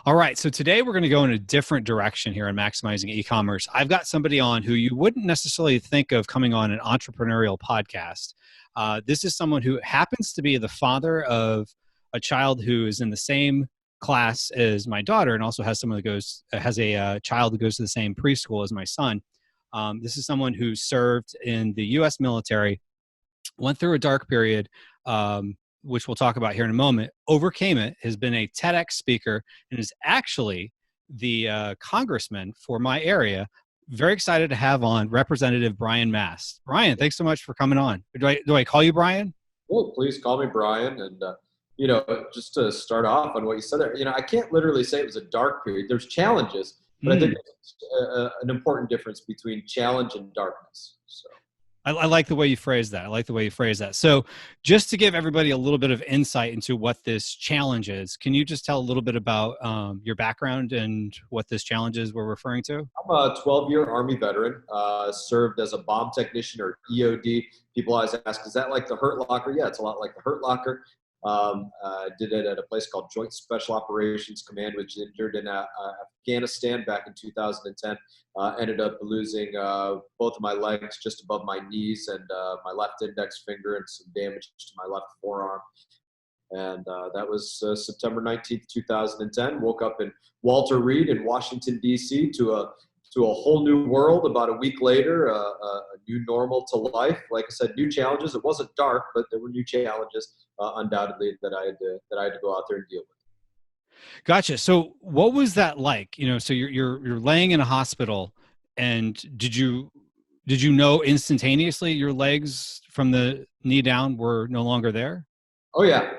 All right, so today we're going to go in a different direction here in maximizing e-commerce. I've got somebody on who you wouldn't necessarily think of coming on an entrepreneurial podcast. This is someone who happens to be the father of a child who is in the same class as my daughter, and also has someone that has a child that goes to the same preschool as my son. This is someone who served in the U.S. military, went through a dark period, which we'll talk about here in a moment, overcame it, has been a TEDx speaker, and is actually the congressman for my area. Very excited to have on Representative Brian Mast. Brian, thanks so much for coming on. Do I call you Brian? Well, please call me Brian. And, just to start off on what you said there, I can't literally say it was a dark period. There's challenges, but I think there's an important difference between challenge and darkness. So. I like the way you phrase that. So just to give everybody a little bit of insight into what this challenge is, can you just tell a little bit about your background and what this challenge is we're referring to? I'm a 12-year Army veteran, served as a bomb technician or EOD. People always ask, is that like the Hurt Locker? Yeah, it's a lot like the Hurt Locker. Did it at a place called Joint Special Operations Command, which injured in Afghanistan back in 2010. Ended up losing both of my legs just above my knees and my left index finger and some damage to my left forearm. And that was September 19th, 2010. Woke up in Walter Reed in Washington, D.C. to a whole new world. About a week later, a new normal to life. Like I said, new challenges. It wasn't dark, but there were new challenges, undoubtedly, that I had to go out there and deal with. Gotcha. So what was that like? So you're laying in a hospital, and did you know instantaneously your legs from the knee down were no longer there? Oh yeah.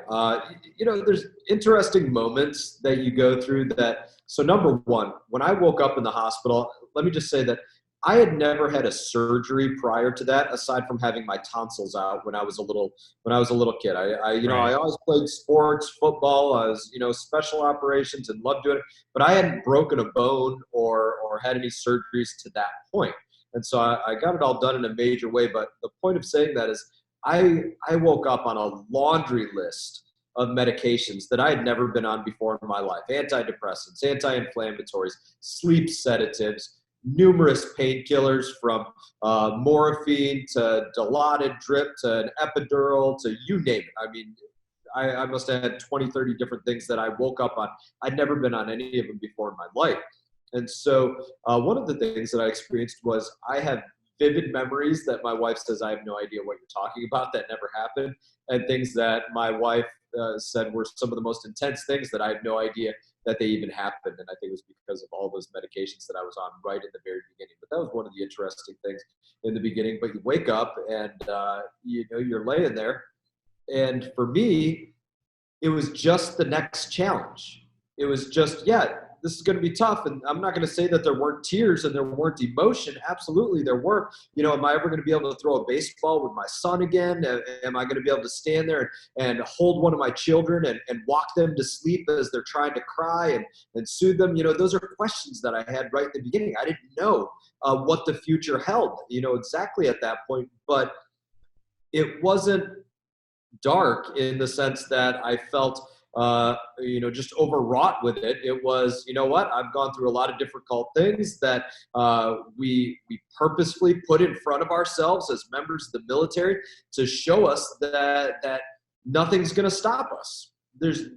There's interesting moments that you go through that. So number one, when I woke up in the hospital, let me just say that I had never had a surgery prior to that, aside from having my tonsils out when I was a little kid. I always played sports, football. I was, special operations and loved doing it, but I hadn't broken a bone or had any surgeries to that point. And so I got it all done in a major way. But the point of saying that is I woke up on a laundry list of medications that I had never been on before in my life. Antidepressants, anti-inflammatories, sleep sedatives, numerous painkillers from morphine to Dilaudid drip to an epidural to you name it. I mean, I must have had 20, 30 different things that I woke up on. I'd never been on any of them before in my life. And so one of the things that I experienced was I have vivid memories that my wife says, I have no idea what you're talking about. That never happened. And things that my wife said were some of the most intense things that I had no idea that they even happened. And I think it was because of all those medications that I was on right in the very beginning. But that was one of the interesting things in the beginning. But you wake up and, you're laying there. And for me, it was just the next challenge. It was just, this is going to be tough. And I'm not going to say that there weren't tears and there weren't emotion. Absolutely, there were. Am I ever going to be able to throw a baseball with my son again? Am I going to be able to stand there and hold one of my children and walk them to sleep as they're trying to cry and soothe them? Those are questions that I had right in the beginning. I didn't know what the future held, exactly at that point. But it wasn't dark in the sense that I felt just overwrought with it. It was, I've gone through a lot of difficult things that we purposefully put in front of ourselves as members of the military to show us that nothing's going to stop us. There's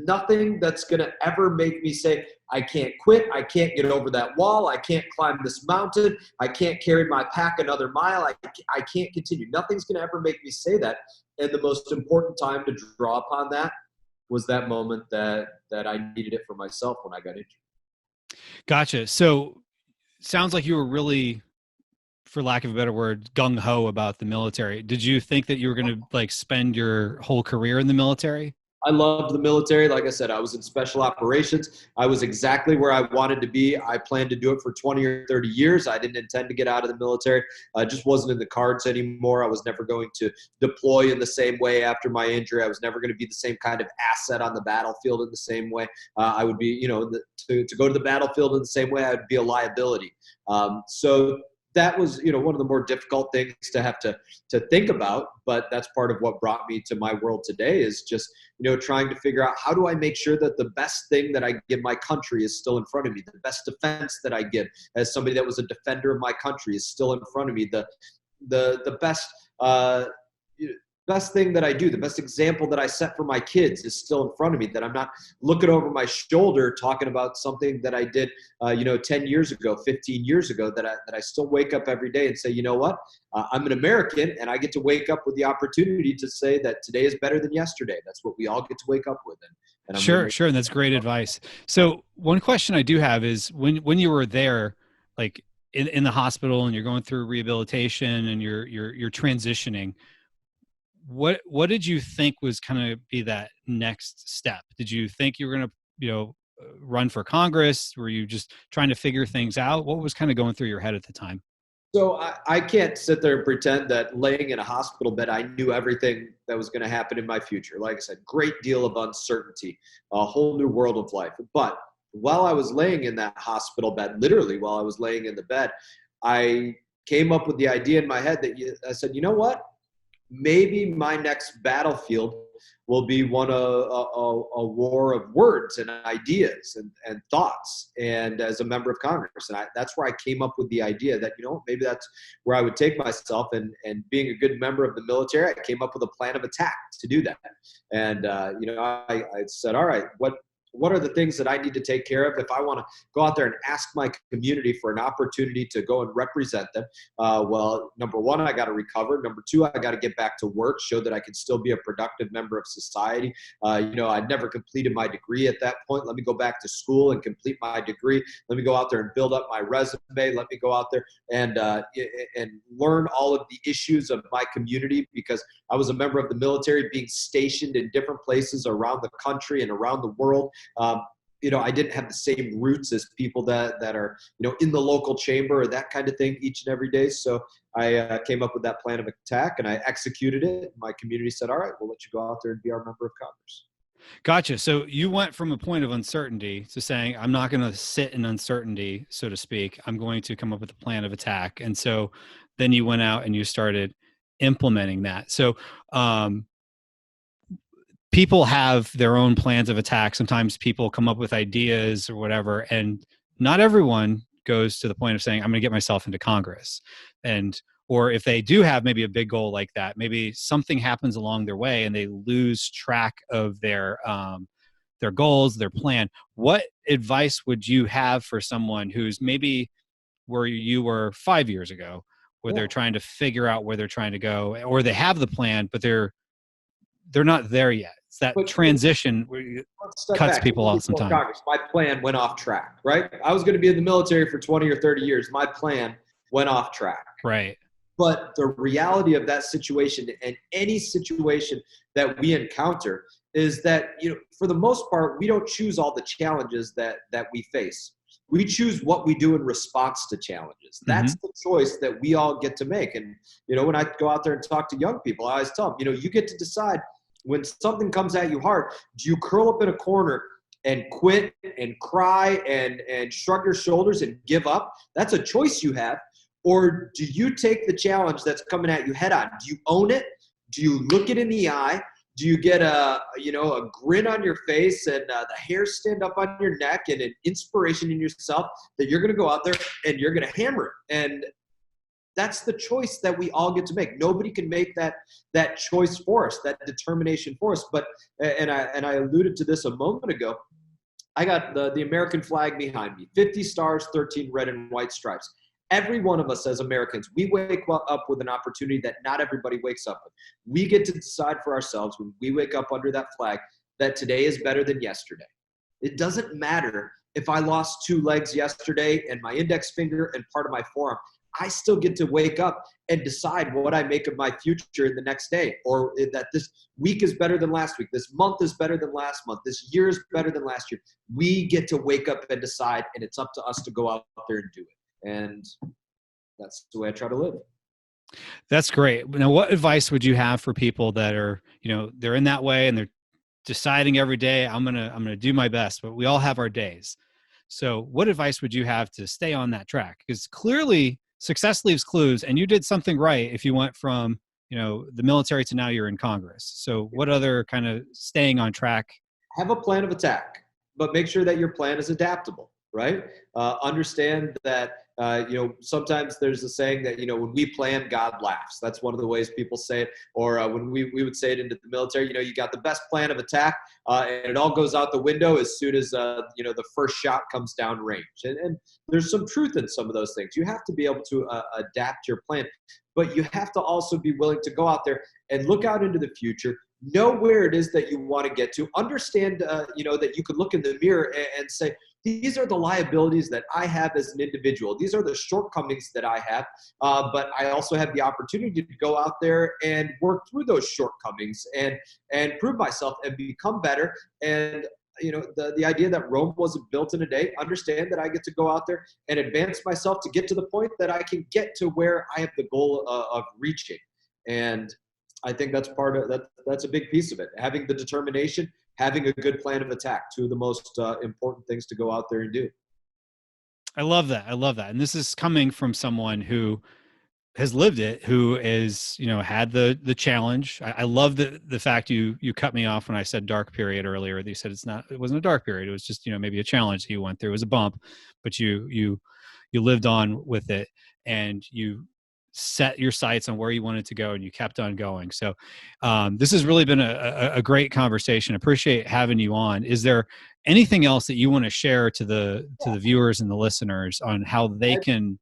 nothing that's going to ever make me say, I can't quit. I can't get over that wall. I can't climb this mountain. I can't carry my pack another mile. I can't continue. Nothing's going to ever make me say that. And the most important time to draw upon that was that moment that I needed it for myself when I got injured. Gotcha. So sounds like you were really, for lack of a better word, gung-ho about the military. Did you think that you were going to spend your whole career in the military? I loved the military. Like I said, I was in special operations. I was exactly where I wanted to be. I planned to do it for 20 or 30 years. I didn't intend to get out of the military. It just wasn't in the cards anymore. I was never going to deploy in the same way after my injury. I was never going to be the same kind of asset on the battlefield in the same way. I would be, to go to the battlefield in the same way, I would be a liability. So that was, one of the more difficult things to have to think about, but that's part of what brought me to my world today, is just, trying to figure out, how do I make sure that the best thing that I give my country is still in front of me? The best defense that I give as somebody that was a defender of my country is still in front of me. The best, best thing that I do, the best example that I set for my kids is still in front of me, that I'm not looking over my shoulder talking about something that I did, 10 years ago, 15 years ago, that I still wake up every day and say, you know what, I'm an American, and I get to wake up with the opportunity to say that today is better than yesterday. That's what we all get to wake up with. And I'm Sure. And that's great advice. So one question I do have is, when you were there, like in the hospital, and you're going through rehabilitation and you're transitioning, what did you think was kind of be that next step? Did you think you were going to, run for Congress? Were you just trying to figure things out? What was kind of going through your head at the time? So I can't sit there and pretend that laying in a hospital bed, I knew everything that was going to happen in my future. Like I said, great deal of uncertainty, a whole new world of life. But while I was laying in that hospital bed, literally while I was laying in the bed, I came up with the idea in my head that I said, you know what? Maybe my next battlefield will be one of a war of words and ideas and thoughts, and as a member of Congress. And that's where I came up with the idea that, maybe that's where I would take myself, and being a good member of the military, I came up with a plan of attack to do that. And, I said, all right, what are the things that I need to take care of if I want to go out there and ask my community for an opportunity to go and represent them? Well, number one, I got to recover. Number two, I got to get back to work, show that I can still be a productive member of society. I'd never completed my degree at that point. Let me go back to school and complete my degree. Let me go out there and build up my resume. Let me go out there and learn all of the issues of my community, because I was a member of the military, being stationed in different places around the country and around the world. I didn't have the same roots as people that are, in the local chamber or that kind of thing each and every day. So I came up with that plan of attack, and I executed it. My community said, all right, we'll let you go out there and be our member of Congress. Gotcha. So you went from a point of uncertainty to saying, I'm not going to sit in uncertainty, so to speak. I'm going to come up with a plan of attack. And so then you went out and you started implementing that. So, people have their own plans of attack. Sometimes people come up with ideas or whatever, and not everyone goes to the point of saying, I'm going to get myself into Congress. Or if they do have maybe a big goal like that, maybe something happens along their way and they lose track of their goals, their plan. What advice would you have for someone who's maybe where you were 5 years ago, where they're trying to figure out where they're trying to go, or they have the plan, but they're not there yet? It's that transition where cuts people off sometimes. Congress, my plan went off track, right? I was going to be in the military for 20 or 30 years. My plan went off track. Right. But the reality of that situation, and any situation that we encounter, is that, for the most part, we don't choose all the challenges that we face. We choose what we do in response to challenges. That's the choice that we all get to make. And, when I go out there and talk to young people, I always tell them, you get to decide, when something comes at you hard, do you curl up in a corner and quit and cry and shrug your shoulders and give up? That's a choice you have. Or do you take the challenge that's coming at you head on? Do you own it? Do you look it in the eye? Do you get a grin on your face and the hair stand up on your neck and an inspiration in yourself that you're going to go out there and you're going to hammer it? And that's the choice that we all get to make. Nobody can make that choice for us, that determination for us. But and I alluded to this a moment ago. I got the American flag behind me, 50 stars, 13 red and white stripes. Every one of us as Americans, we wake up with an opportunity that not everybody wakes up with. We get to decide for ourselves, when we wake up under that flag, that today is better than yesterday. It doesn't matter if I lost 2 legs yesterday and my index finger and part of my forearm. I still get to wake up and decide what I make of my future in the next day, or that this week is better than last week. This month is better than last month. This year is better than last year. We get to wake up and decide, and it's up to us to go out there and do it. And that's the way I try to live. That's great. Now, what advice would you have for people that are, they're in that way and they're deciding every day, I'm going to do my best, but we all have our days. So what advice would you have to stay on that track? Because clearly success leaves clues, and you did something right if you went from, the military to now you're in Congress. So what other kind of staying on track? Have a plan of attack, but make sure that your plan is adaptable, right? Understand that, sometimes there's a saying that, when we plan, God laughs. That's one of the ways people say it. Or when we would say it into the military, you got the best plan of attack, and it all goes out the window as soon as, the first shot comes down range. And there's some truth in some of those things. You have to be able to adapt your plan, but you have to also be willing to go out there and look out into the future, know where it is that you want to get to, understand, that you could look in the mirror and say, these are the liabilities that I have as an individual. These are the shortcomings that I have, but I also have the opportunity to go out there and work through those shortcomings and prove myself and become better. And the idea that Rome wasn't built in a day, understand that I get to go out there and advance myself to get to the point that I can get to where I have the goal of reaching. And I think that's part of that. That's a big piece of it. Having the determination, having a good plan of attack, two of the most important things to go out there and do. I love that. I love that. And this is coming from someone who has lived it, who is, had the challenge. I love the fact you cut me off when I said dark period earlier. You said it wasn't a dark period. It was just, maybe a challenge that you went through. It was a bump, but you lived on with it, and you set your sights on where you wanted to go, and you kept on going. So this has really been a great conversation. Appreciate having you on. Is there anything else that you want to share to the viewers and the listeners on how they can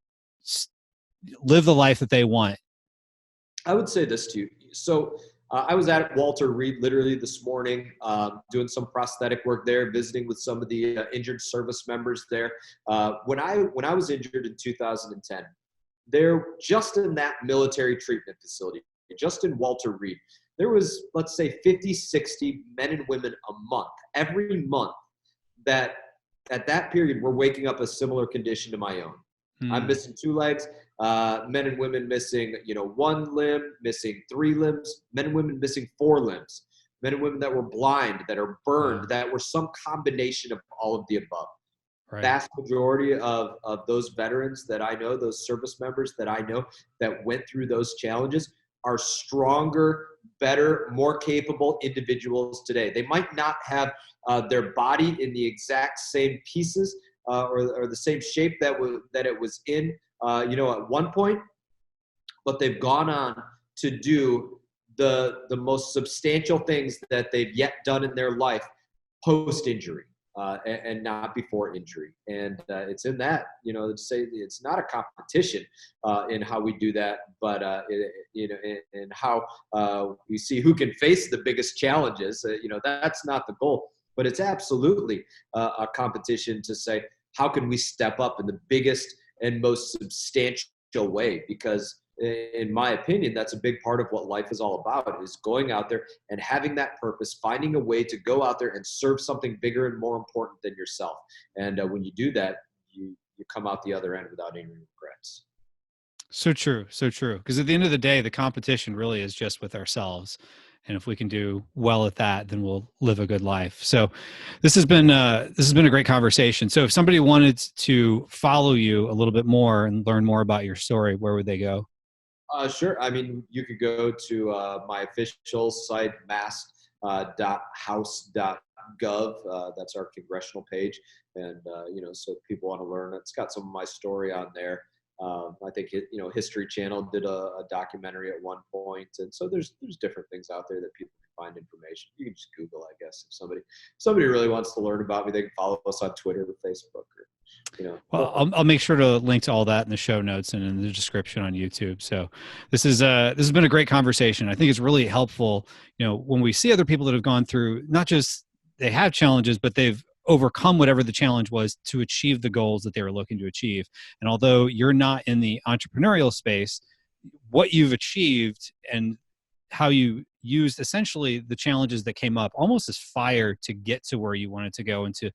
live the life that they want? I would say this to you. So I was at Walter Reed literally this morning, doing some prosthetic work there, visiting with some of the injured service members there. When I was injured in 2010, there, just in that military treatment facility, just in Walter Reed, there was, let's say, 50, 60 men and women a month, every month, that at that period were waking up a similar condition to my own. I'm missing 2 legs, men and women missing, 1 limb, missing 3 limbs, men and women missing 4 limbs, men and women that were blind, that are burned, that were some combination of all of the above. Right. Vast majority of those veterans that I know, those service members that I know that went through those challenges, are stronger, better, more capable individuals today. They might not have their body in the exact same pieces or the same shape that it was in, at one point, but they've gone on to do the most substantial things that they've yet done in their life post-injury. And not before injury. And it's in that, to say it's not a competition in how we do that, but, in how we see who can face the biggest challenges. That's not the goal, but it's absolutely a competition to say, how can we step up in the biggest and most substantial way? Because in my opinion, that's a big part of what life is all about, is going out there and having that purpose, finding a way to go out there and serve something bigger and more important than yourself. And when you do that, you come out the other end without any regrets. So true. So true. Because at the end of the day, the competition really is just with ourselves. And if we can do well at that, then we'll live a good life. So this has been a great conversation. So if somebody wanted to follow you a little bit more and learn more about your story, where would they go? Sure. I mean, you could go to my official site, mast.house.gov. That's our congressional page. And, so if people want to learn, it's got some of my story on there. I think, History Channel did a documentary at one point. And so there's different things out there that people can find information. You can just Google, I guess. If somebody really wants to learn about me, they can follow us on Twitter or Facebook, or Well, I'll make sure to link to all that in the show notes and in the description on YouTube. So this has been a great conversation. I think it's really helpful, when we see other people that have gone through, not just they have challenges, but they've overcome whatever the challenge was to achieve the goals that they were looking to achieve. And although you're not in the entrepreneurial space, what you've achieved and how you used essentially the challenges that came up almost as fire to get to where you wanted to go and to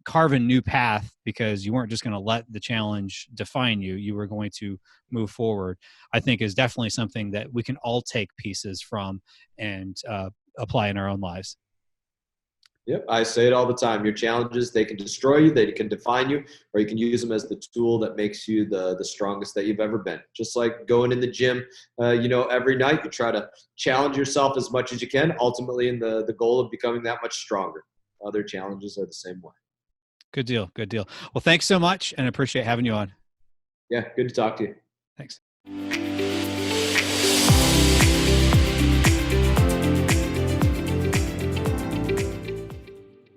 carve a new path, because you weren't just going to let the challenge define you. You were going to move forward, I think is definitely something that we can all take pieces from and apply in our own lives. Yep, I say it all the time. Your challenges, they can destroy you, they can define you, or you can use them as the tool that makes you the strongest that you've ever been. Just like going in the gym, every night you try to challenge yourself as much as you can, ultimately in the goal of becoming that much stronger. Other challenges are the same way. Good deal. Good deal. Well, thanks so much, and I appreciate having you on. Yeah, good to talk to you. Thanks.